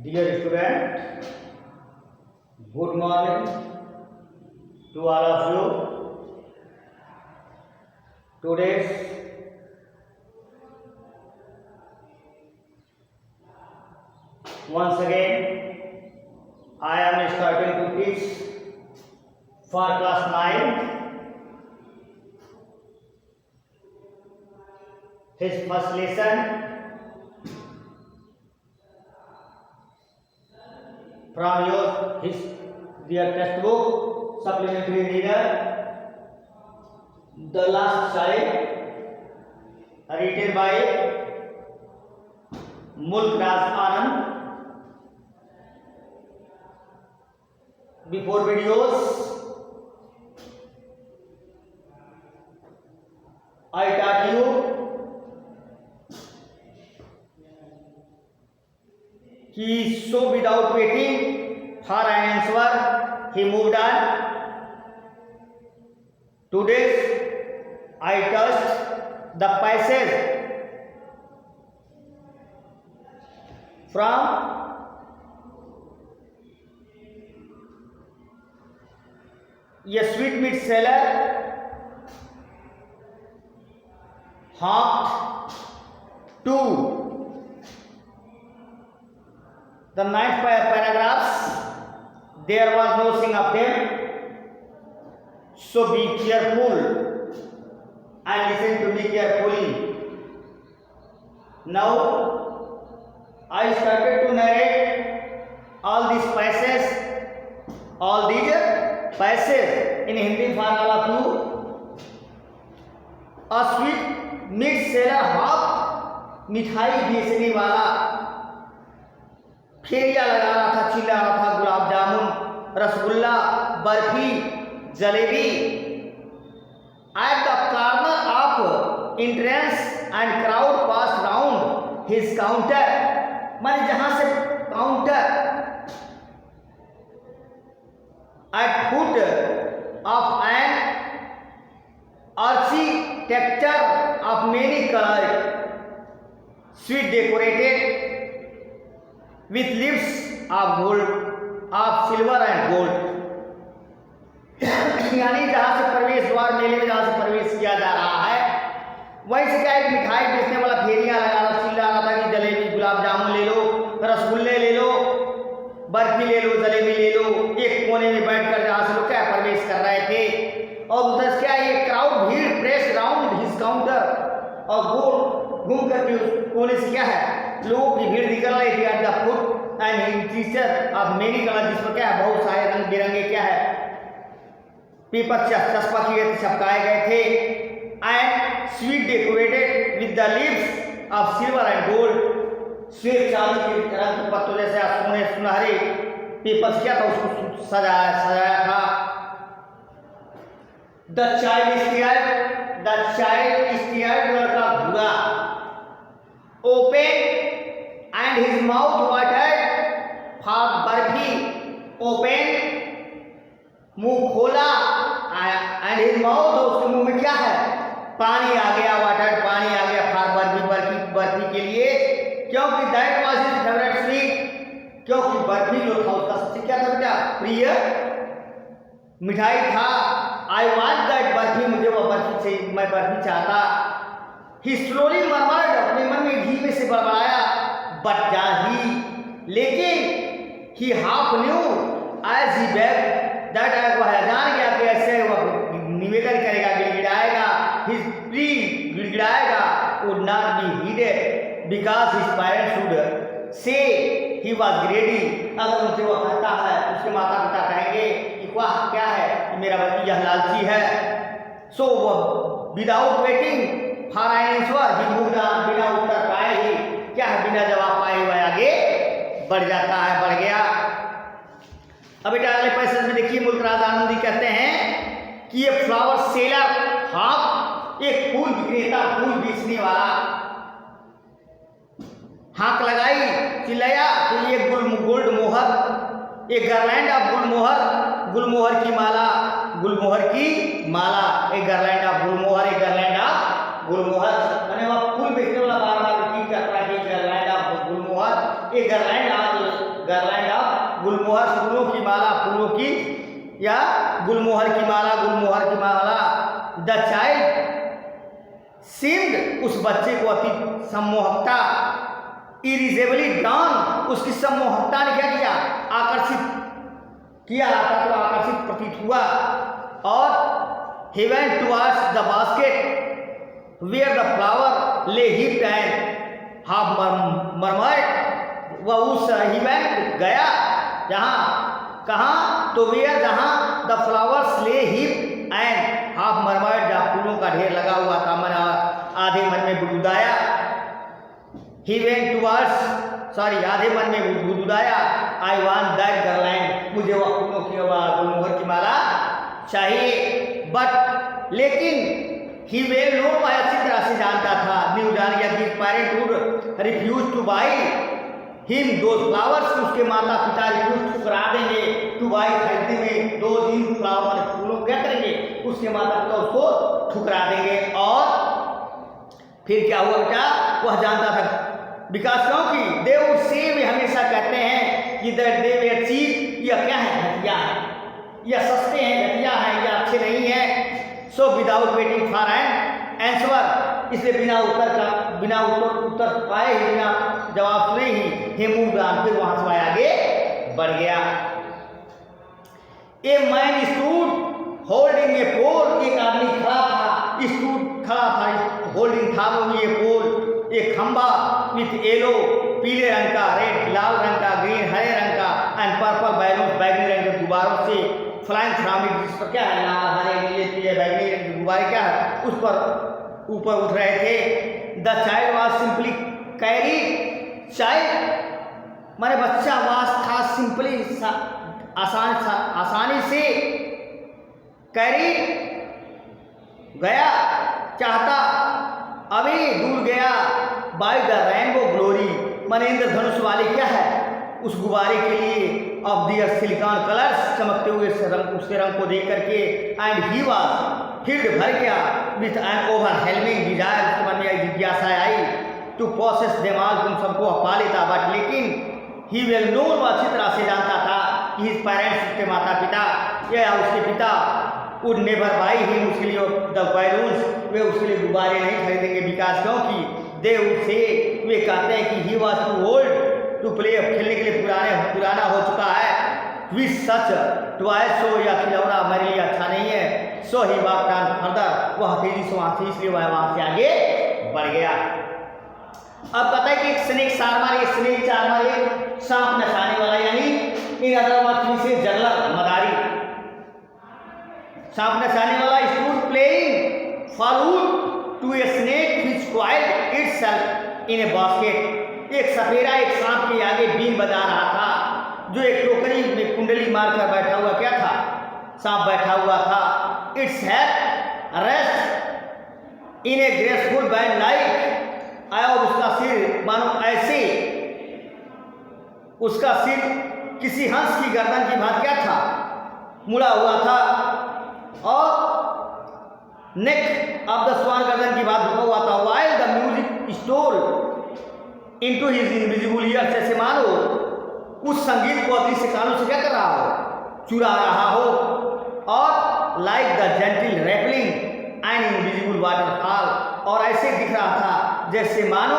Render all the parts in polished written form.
Dear student, good morning to all of you. Today's once again I am starting to teach for class 9 his first lesson from their textbook supplementary reader The Last Child, written by Mulk Raj Anand. Before videos, I taught you so without waiting for an answer, he moved on. Today, I touched the passage from a sweetmeat seller hawked to the 9th paragraphs. There was no sign of them, so be careful and listen to me carefully. Now I started to narrate all these passages in Hindi for all of you. A sweet meat seller hawk, मिठाई बेचने वाला फेरिया लगा रहा था, चिल्ला रहा था, gulab jamun, rasgulla, barfi, jalebi at the corner of entrance and crowd passed round his counter. माने जहां से counter at foot of an architecture of many colored, sweet decorated with leaves of gold, of silver and gold. यानी जहाँ से प्रवेश द्वार मेले में जहाँ से प्रवेश किया जा रहा है, वहीं से क्या एक मिठाई बेचने वाला फेरिया लगा रहा, चिल्ला रहा था कि जलेबी, गुलाब जामुन ले लो, रसगुल्ले ले लो, बर्फी ले लो, जलेबी ले लो। एक कोने में बैठकर जहाँ से लोग क्या प्रवेश कर रहे थे, और उधर क्या ये क्राउड भीड़ प्रेस राउंड हिज काउंटर, और गोल घूम करके उस कोने से क्या है लोगों की भीड़ निकल रही थी। At the foot and teacher of many colour, जिसमें क्या है बहुत सारे रंग बिरंगे क्या है पेपर चस्पा किए थे, छपकाए गए थे। And sweet decorated with the leaves of silver and gold, श्वेत चांदी के रंग के पत्तों जैसे सोने सुनहरे पेपर क्या था उसको सजाया था। द चाइल्ड स्टीयर्ड लड़का घूरा, open and his mouth watered for barfi, open मुंह खोला, एंड हिज माउथ, उसके मुंह में क्या है पानी आ गया, वाटर्ड पानी आ गया फॉर बर्फी के लिए, क्योंकि that was his favourite sweet, क्योंकि बर्फी जो था उसका सबसे क्या था बेटा प्रिय मिठाई था। आई वांट दैट बर्फी, मुझे वो बर्फी चाहिए, मैं बर्फी चाहता। ही स्लोली मरमर्ड, अपने मन में धीमे से बड़बड़ाया, बट लेकिन he half knew as he beg that, वह जान गया कि ऐसे वह निवेदन करेगा, गिड़गिड़ाएगा, हिज प्ली गिड़गिड़ाएगा, would not be heeded because his parents would say he was ग्रेडी। अगर उनसे वह कहता है, उसके माता पिता कहेंगे कि वाह क्या है कि मेरा बच्ची यह लालची है। सो वह without waiting for an answer he moved on, बिना उत्तर पाए ही क्या है बिना जवाब पाए वह आगे बढ़ जाता है, बढ़ गया। अब बेटा अगले पैसेज में देखिए मुल्क राज आनंदी कहते हैं कि ये फ्लावर सेलर हाक, एक फूल विक्रेता, फूल बेचने वाला, हाक लगाई, चिल्लाया कि ये गोल्ड मोहर, एक गारलैंड ऑफ गुलमोहर की माला, एक गारलैंड ऑफ गुलमोहर, मैंने वह फूल बेचने वाला बार बार रिपीट करता है कि गारलैंड ऑफ गुलमोहर, एक गारलैंड ऑफ फूलों की या गुलमोहर की माला, गुलमोहर की माला। द चाइल्ड सीम्ड, उस बच्चे को अति सम्मोहकता, इरिजेबली ड्रॉन, उसकी सम्मोहकता ने क्या किया, आकर्षित किया, तो आकर्षित प्रतीत हुआ। और he went towards the basket where the flower lay heaped and half murmured, वह उस he went गया जहाँ, कहाँ, तो where, जहाँ the flowers lay heaped and half murmured, जहाँ फूलों का ढेर लगा हुआ था, मन आधे मन में बुदबुदाया। he went towards, आधे मन में बुदबुदाया, I want that garland, मुझे वह फूलों की गुलमोहर की माला चाहिए। बट लेकिन ही वेल नो, वह अच्छी तरह से जानता था, न्यू जान गया कि parent would refuse to buy him those flowers, उसके माता पिता रिफ्यूज ठुकरा देंगे, टू बाई खरीदने में, दो दिन फ्लावर फूलों क्या करेंगे, उसके माता पिता उसको ठुकरा देंगे। और फिर क्या हुआ बेटा, वह जानता था, बिकॉज क्योंकि दे वुड से, वे हमेशा कहते हैं कि दैट दे वेर चीप, यह क्या है, घटिया है, यह सस्ते हैं, घटिया हैं, यह अच्छे नहीं हैं। So without waiting for an answer, इसलिए बिना उत्तर पाए ही, बिना जवाब सुने ही, हे मूव ऑन, फिर वहां से आगे बढ़ गया। A man stood holding a pole, एक आदमी खड़ा था, स्टूड खड़ा था, होल्डिंग था वो ये पोल, एक खंबा विथ येलो, पीले रंग का, रेड लाल रंग का, ग्रीन हरे रंग का, एंड पर्पल बैलून, बैगनी रंग के गुब्बारों से फ्लाइंग फ्रॉम इट, जिस पर क्या है, लाल हरे नीले पीले बैगनी रंग के गुब्बारे क्या है, उस पर ऊपर उठ रहे थे। The child was simply carry, child माने बच्चा, वास था सिंपली, आसानी से, कैरी गया, चाहता, अभी दूर गया, बाय द रेनबो ग्लोरी, माने इंद्रधनुष वाले क्या है, उस गुब्बारे के लिए, ऑफ दियर सिलिकॉन कलर्स, चमकते हुए उसके रंग को देख करके, एंड ही वाज फिल्ड, भर गया, विथ एन ओवरवेलमिंग डिजायर, उसके मन में एक जिज्ञासा आई, टू प्रोसेस देम ऑल, तुम सबको पा लेता, बट लेकिन ही वेल नो, वह अच्छी तरह से जानता था कि हिज पेरेंट्स, उसके माता पिता या उसके पिता, वुड नेवर बाई हिम, उसके लिए द बैलून्स, वे उसके लिए गुब्बारे नहीं खरीदेंगे, बिकॉज क्योंकि दे वुड से, वे कहते हैं कि he was too old to play, खेलने के लिए पुराना हो चुका है, विच सच टॉय, सो या खिलौना मेरे लिए अच्छा नहीं है। सो ही वॉकड ऑन फर्दर, वह तेजी से वहां से, इसलिए वह वहां से आगे बढ़ गया। अब पता है कि एक स्नेक चार्मर, एक स्नेक चार्मर, एक सांप नचाने वाला, यानी इन अदर वर्ड्स से जगलर, मदारी, सांप नचाने वाला, stood playing forward to a snake which coiled itself in a basket, एक सपेरा एक सांप के आगे बीन बजा रहा था, जो एक टोकरी में कुंडली मारकर बैठा हुआ क्या था, सांप बैठा हुआ था। Its head rest in A graceful band like, आया, और उसका सिर मानो ऐसे, उसका सिर किसी हंस की गर्दन की भांति क्या था, मुड़ा हुआ था, और नेक ऑफ द स्वान, गर्दन की भांति झुका हुआ था। While the music stole into his invisible ears, ऐसे मानो उस संगीत को अदृश्य कानों से क्या कर रहा हो, चुरा रहा हो, और like the gentle rappelling and invisible waterfall, और ऐसे दिख रहा था जैसे मानो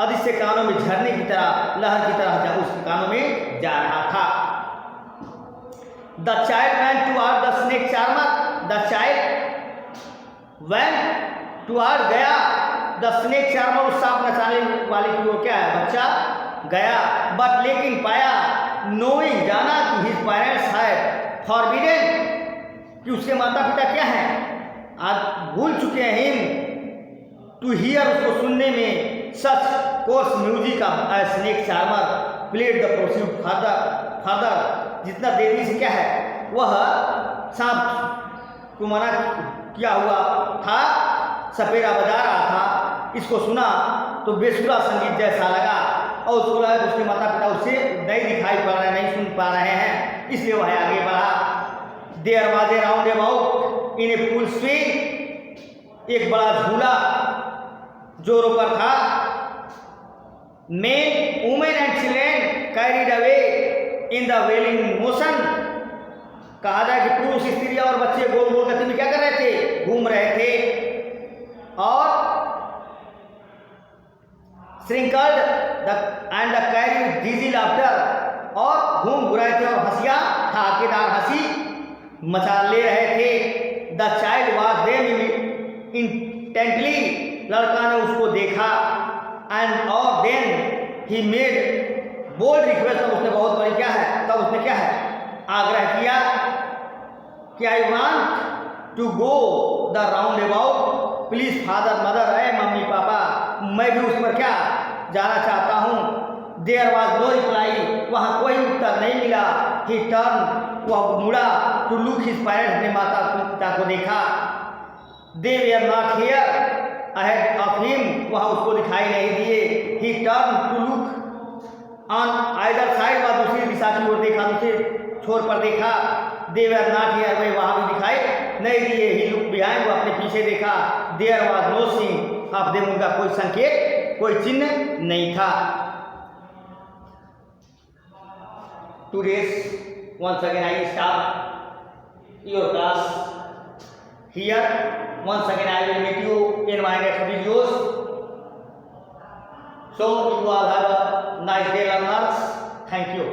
अदृश्य कानों में झरने की तरह, लहर की तरह जब उसके कानों में जा रहा था। The child went toward the snake charmer, the child went toward गया, द स्नेक चार्मर, उस सांप नचाने वाले की ओर क्या है, बच्चा गया, बट लेकिन पाया, नोइंग, जाना कि हिज पेरेंट्स हैड फॉरबिडन, कि उसके माता पिता क्या हैं, आज भूल चुके हैं, हिम टू हियर, उसको सुनने में, such coarse music of a snake charmer played the proceed further, जितना देरी से क्या है, वह सांप को मना किया हुआ था, सपेरा बजा रहा था, इसको सुना तो बेसुरा संगीत जैसा लगा, और उसको लगा कि उसके माता पिता उससे नहीं दिखाई पड़ रहे, नहीं सुन पा रहे हैं, इसलिए वह आगे बढ़ा। There was a round about in a full swing, एक बड़ा झूला जोरों पर था, men women and children carried away in the wheeling motion, कहा जाए कि पुरुष, स्त्रियां और बच्चे गोल गोल गति में क्या कर रहे थे, घूम रहे थे और श्रिंकल्ड एंड द कैरी डीजी लाफ्टर, और घूम रहे थे और हंसियां ठाकेदार हंसी मचा ले रहे थे। The child was them intently, लड़का ने उसको देखा, एंड और then he made bold request, उसने बहुत बड़ी क्या है, तब उसने क्या है, आग्रह किया कि I want to go the round about, please father mother, है मम्मी पापा, मैं भी उस पर क्या जाना चाहता हूँ। देयर वॉज नो रिप्लाई, वहाँ कोई उत्तर नहीं मिला। ही टर्न, वह मुड़ा, टू लुक हिज पेरेंट्स, अपने माता पिता को देखा। They were not here ahead of him, वहाँ उसको दिखाई नहीं दिए। He turn to look on either side, वह दूसरी दिशा की ओर देखा, दूसरे छोर पर देखा। दे वर नॉट हियर, वे वहाँ भी दिखाई नहीं दिए। ही लुक बिहाइंड, वो अपने पीछे देखा। There was no seen of them, उनका कोई संकेत, कोई चिन्ह नहीं था। Today's once again I start your class here. Once again I will meet you in my next videos. So you all have a nice day, learners. Thank you.